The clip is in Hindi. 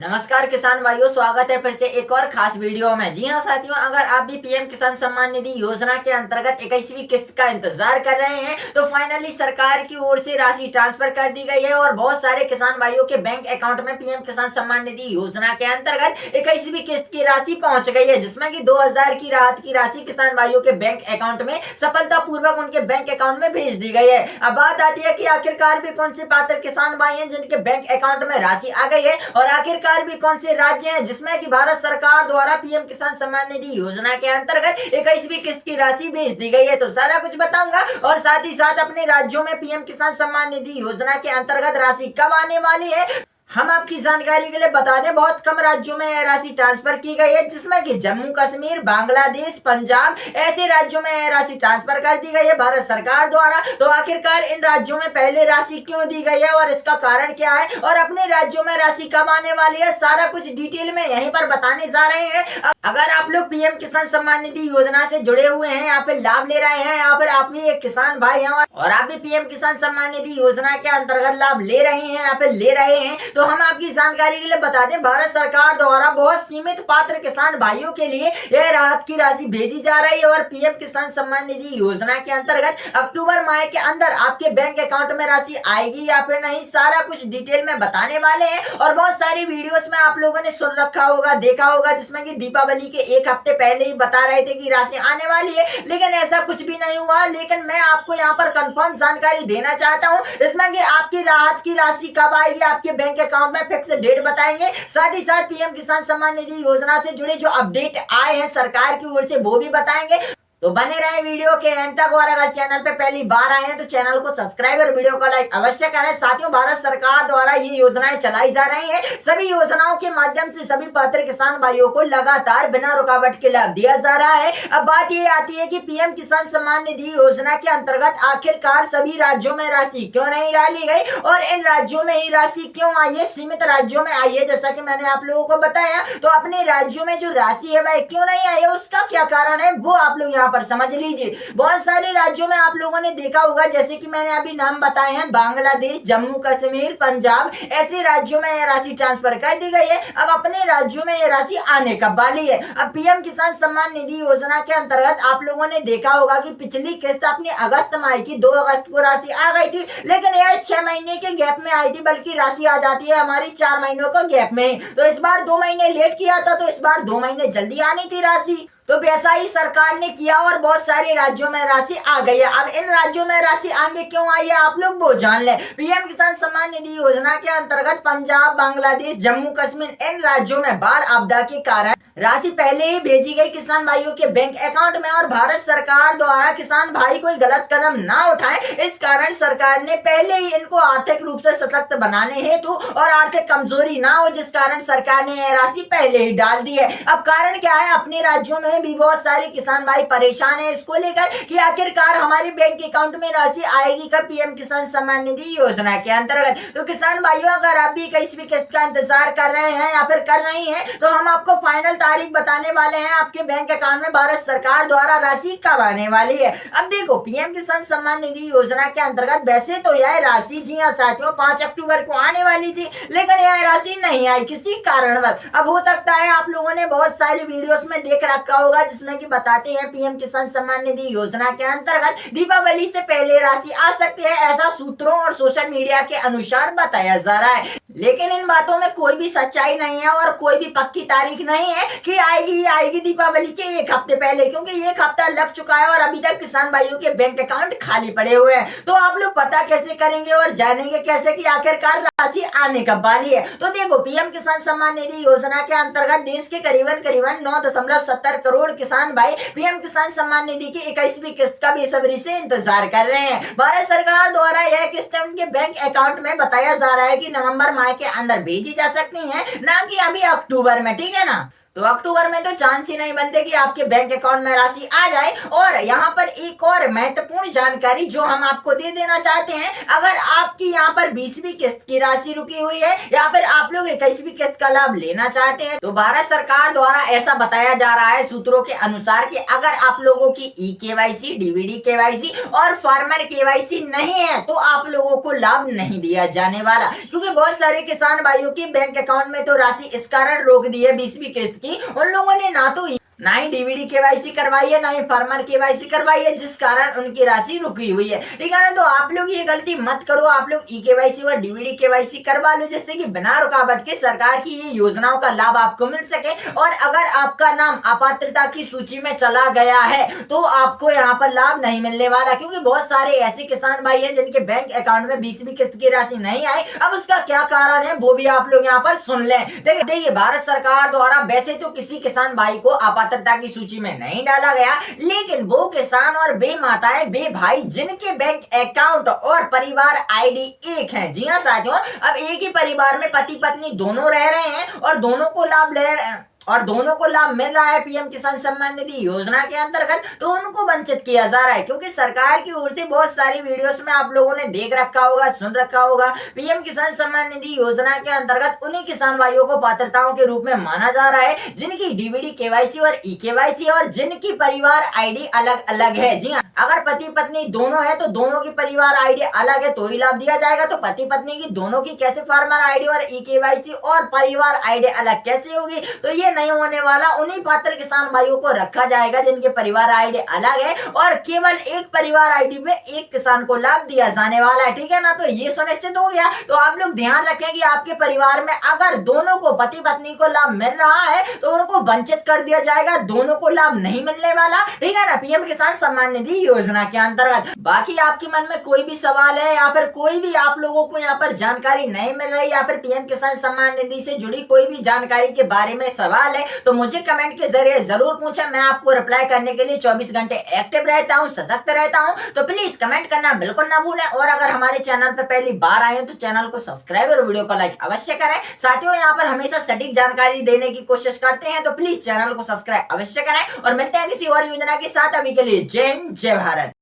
नमस्कार किसान भाइयों, स्वागत है फिर से एक और खास वीडियो में। जी हाँ साथियों, अगर आप भी पीएम किसान सम्मान निधि योजना के अंतर्गत 21वीं किस्त का इंतजार कर रहे हैं तो फाइनली सरकार की ओर से राशि ट्रांसफर कर दी गई है और बहुत सारे किसान भाइयों के बैंक अकाउंट में पीएम किसान सम्मान निधि योजना के अंतर्गत 21वीं किस्त की राशि पहुंच गई है, जिसमें की 2000 की राहत की राशि किसान भाइयों के बैंक अकाउंट में सफलतापूर्वक उनके बैंक अकाउंट में भेज दी गई है। अब बात आती है कि आखिरकार भी कौन से पात्र किसान भाई हैं जिनके बैंक अकाउंट में राशि आ गई है और आखिरकार भी कौन से राज्य हैं जिसमें कि भारत सरकार द्वारा पीएम किसान सम्मान निधि योजना के अंतर्गत 21वीं किस्त की राशि भेज दी गई है। तो सारा कुछ बताऊंगा और साथ ही साथ अपने राज्यों में पीएम किसान सम्मान निधि योजना के अंतर्गत राशि कब आने वाली है हम आपकी जानकारी के लिए बता दें। बहुत कम राज्यों में यह राशि ट्रांसफर की गई है, जिसमें कि जम्मू कश्मीर, बांग्लादेश, पंजाब ऐसे राज्यों में यह राशि ट्रांसफर कर दी गई है भारत सरकार द्वारा। तो आखिरकार इन राज्यों में पहले राशि क्यों दी गई है और इसका कारण क्या है और अपने राज्यों में राशि कब आने वाली है, सारा कुछ डिटेल में यहीं पर बताने जा रहे हैं। अगर आप लोग पीएम किसान सम्मान निधि योजना से जुड़े हुए हैं, यहाँ पे लाभ ले रहे हैं, यहाँ पर आप भी एक किसान भाई हैं और आप भी पीएम किसान सम्मान निधि योजना के अंतर्गत लाभ ले रहे हैं, यहाँ पे ले रहे हैं, तो हम आपकी जानकारी के लिए बता दें भारत सरकार द्वारा बहुत सीमित पात्र किसान भाइयों के लिए यह राहत की राशि भेजी जा रही है और पीएम किसान सम्मान निधि योजना के अंतर्गत अक्टूबर माह के अंदर आपके बैंक अकाउंट में राशि आएगी या फिर नहीं, सारा कुछ डिटेल में बताने वाले हैं। और बहुत सारी वीडियोस में आप लोगों ने सुन रखा होगा, देखा होगा, जिसमें कि दीपावली के एक हफ्ते पहले ही बता रहे थे कि राशि आने वाली है, लेकिन ऐसा कुछ भी नहीं हुआ। लेकिन मैं आपको यहाँ पर कंफर्म जानकारी देना चाहता हूँ इसमें कि आपकी राहत की राशि कब आएगी आपके बैंक अकाउंट में, फिक्स डेट बताएंगे। साथ ही साथ पीएम किसान सम्मान निधि योजना से जुड़े जो अपडेट आए हैं सरकार की ओर से वो भी बताएंगे। तो बने रहे वीडियो के एंड तक और अगर चैनल पे पहली बार आए हैं तो चैनल को सब्सक्राइब और वीडियो को लाइक अवश्य करें। साथियों, भारत सरकार द्वारा ये योजनाएं चलाई जा रही हैं, सभी योजनाओं के माध्यम से सभी पात्र किसान भाइयों को लगातार बिना रुकावट के लाभ दिया जा रहा है। अब बात ये आती है कि पीएम किसान सम्मान निधि योजना के अंतर्गत आखिरकार सभी राज्यों में राशि क्यों नहीं डाली गई और इन राज्यों में ही राशि क्यों आई है, सीमित राज्यों में आई है जैसा कि मैंने आप लोगों को बताया। तो अपने राज्यों में जो राशि है वह क्यों नहीं आई है, उसका क्या कारण है वो आप लोग पर समझ लीजिए। बहुत सारे राज्यों में आप लोगों ने देखा होगा, जैसे कि मैंने अभी नाम बताए हैं, बांग्लादेश, जम्मू कश्मीर, पंजाब ऐसे राज्यों में यह राशि ट्रांसफर कर दी गई है। अब अपने राज्यों में यह राशि आने कब वाली है। अब पीएम किसान सम्मान निधि योजना के अंतर्गत आप लोगों ने देखा होगा कि पिछली किस्त अपनी अगस्त माह की 2 अगस्त को राशि आ गई थी, लेकिन यह 6 महीने के गैप में आई थी, बल्कि राशि आ जाती है हमारी 4 महीनों का गैप में। तो इस बार 2 महीने लेट किया था, तो इस बार 2 महीने जल्दी आनी थी राशि। तो वैसा ही सरकार ने किया और बहुत सारे राज्यों में राशि आ गई है। अब इन राज्यों में राशि आगे क्यों आई है आप लोग वो जान ले। पीएम किसान सम्मान निधि योजना के अंतर्गत पंजाब, बांग्लादेश, जम्मू कश्मीर इन राज्यों में बाढ़ आपदा के कारण राशि पहले ही भेजी गई किसान भाइयों के बैंक अकाउंट में और भारत सरकार द्वारा किसान भाई कोई गलत कदम ना उठाए, इस कारण सरकार ने पहले ही इनको आर्थिक रूप से सशक्त बनाने हेतु और आर्थिक कमजोरी ना हो, जिस कारण सरकार ने यह राशि पहले ही डाल दी है। अब कारण क्या है, अपने राज्यों में भी बहुत सारे किसान भाई परेशान है इसको लेकर कि आखिरकार हमारे बैंक अकाउंट में राशि आएगी कब पीएम किसान सम्मान निधि योजना के अंतर्गत। तो किसान भाइयों, अगर आप भी 21वीं किस्त का इंतजार कर रहे हैं या फिर कर रही हैं तो हम आपको फाइनल तारीख बताने वाले हैं आपके बैंक अकाउंट में भारत सरकार द्वारा राशि कब आने वाली है। अब देखो, पीएम किसान सम्मान निधि योजना के अंतर्गत वैसे तो यह राशि, जी हाँ साथियों, 5 अक्टूबर को आने वाली थी, लेकिन यह राशि नहीं आई किसी कारणवश। अब हो सकता है आप लोगों ने बहुत सारी वीडियोस में देख रखा होगा जिसमें कि बताते हैं पीएम किसान सम्मान निधि योजना के अंतर्गत दीपावली से पहले राशि आ सकती है, ऐसा सूत्रों और सोशल मीडिया के अनुसार बताया जा रहा है। लेकिन इन बातों में कोई भी सच्चाई नहीं है और कोई भी पक्की तारीख नहीं है कि आएगी दीपावली के एक हफ्ते पहले, क्योंकि एक हफ्ता लग चुका है और अभी तक किसान भाइयों के बैंक अकाउंट खाली पड़े हुए हैं। तो आप लोग पता कैसे करेंगे और जानेंगे कैसे कि आखिरकार राशि आने कब वाली है। तो देखो, पीएम किसान सम्मान निधि योजना के अंतर्गत देश के करीबन 9.70 करोड़ किसान भाई पीएम किसान सम्मान निधि की 21वीं किस्त का बेसब्री से इंतजार कर रहे हैं। भारत सरकार द्वारा यह किस्त उनके बैंक अकाउंट में बताया जा रहा है कि नवंबर माह के अंदर भेजी जा सकती है, ना कि अभी अक्टूबर में, ठीक है ना। तो अक्टूबर में तो चांस ही नहीं बनते कि आपके बैंक अकाउंट में राशि आ जाए। और यहाँ पर एक और महत्वपूर्ण जानकारी जो हम आपको दे देना चाहते हैं, अगर आपकी यहाँ पर 20वीं किस्त की राशि रुकी हुई है या फिर आप लोग 21वीं किस्त का लाभ लेना चाहते हैं, तो भारत सरकार द्वारा ऐसा बताया जा रहा है सूत्रों के अनुसार कि अगर आप लोगों की ई-केवाईसी, डीवीडी केवाईसी और फार्मर केवाईसी नहीं है तो आप लोगों को लाभ नहीं दिया जाने वाला, क्योंकि बहुत सारे किसान भाइयों के बैंक अकाउंट में तो राशि इस कारण रोक दी है 20वीं किस्त की, उन लोगों ने ना ही डीवीडी केवाईसी करवाई है, ना ही फार्मर केवाईसी करवाई है, जिस कारण उनकी राशि रुकी हुई है। ठीक है ना, तो आप लोग ये गलती मत करो, आप लोग ई केवाईसी और डीवीडी केवाईसी करवा लो, जिससे कि बिना रुकावट के सरकार की ये योजनाओं का लाभ आपको मिल सके। और अगर आपका नाम अपात्रता की सूची में चला गया है तो आपको यहाँ पर लाभ नहीं मिलने वाला, क्योंकि बहुत सारे ऐसे किसान भाई हैं जिनके बैंक अकाउंट में 20वीं किस्त की राशि नहीं आई। अब उसका क्या कारण है वो भी आप लोग यहाँ पर सुन लें। देखिए, भारत सरकार द्वारा वैसे तो किसी किसान भाई को अपात्रता की सूची में नहीं डाला गया, लेकिन वो किसान और वे माताएं, वे भाई जिनके बैंक अकाउंट और परिवार आईडी एक है, जी हाँ साथियों, अब एक ही परिवार में पति पत्नी दोनों रह रहे हैं और दोनों को लाभ मिल रहा है पीएम किसान सम्मान निधि योजना के अंतर्गत, तो उनको वंचित किया जा रहा है। क्योंकि सरकार की ओर से बहुत सारी वीडियोस में आप लोगों ने देख रखा होगा, सुन रखा होगा, पीएम किसान सम्मान निधि योजना के अंतर्गत उन्हीं किसान भाइयों को पात्रताओं के रूप में माना जा रहा है जिनकी डीवीडी केवाईसी और ई केवाईसी और जिनकी परिवार आईडी अलग अलग है। जी हाँ, अगर पति पत्नी दोनों है तो दोनों की परिवार आईडी अलग है तो ही लाभ दिया जाएगा। तो पति पत्नी की दोनों की कैसे फार्मर आईडी और ई केवाईसी और परिवार आईडी अलग कैसे होगी, तो ये नहीं होने वाला। उन्हीं पात्र किसान भाइयों को रखा जाएगा जिनके परिवार आईडी अलग है और केवल एक परिवार आईडी में एक किसान को लाभ दिया जाने वाला है। ठीक है ना, तो ये सुनिश्चित हो गया। तो आप लोग ध्यान रखें कि आपके परिवार में अगर दोनों को, पति पत्नी को लाभ मिल रहा है तो उनको वंचित कर दिया जाएगा, दोनों को लाभ नहीं मिलने वाला। ठीक है ना, पीएम किसान सम्मान निधि योजना के अंतर्गत। बाकी आपके मन में कोई भी सवाल है या फिर कोई भी आप लोगों को यहाँ पर जानकारी नहीं मिल रही या फिर पीएम किसान सम्मान निधि से जुड़ी कोई भी जानकारी के बारे में सवाल है तो मुझे कमेंट के जरिए जरूर पूछें। मैं आपको रिप्लाई करने के लिए 24 घंटे एक्टिव रहता हूँ, सशक्त रहता हूँ। तो प्लीज कमेंट करना बिल्कुल ना भूलें। और अगर हमारे चैनल पर पहली बार आए हैं तो चैनल को सब्सक्राइब और वीडियो को लाइक अवश्य करें। साथियों, यहाँ पर हमेशा सटीक जानकारी देने की कोशिश करते हैं, तो प्लीज चैनल को सब्सक्राइब अवश्य करें और मिलते हैं किसी और योजना के साथ। अभी के लिए जय हिंद, जय भारत।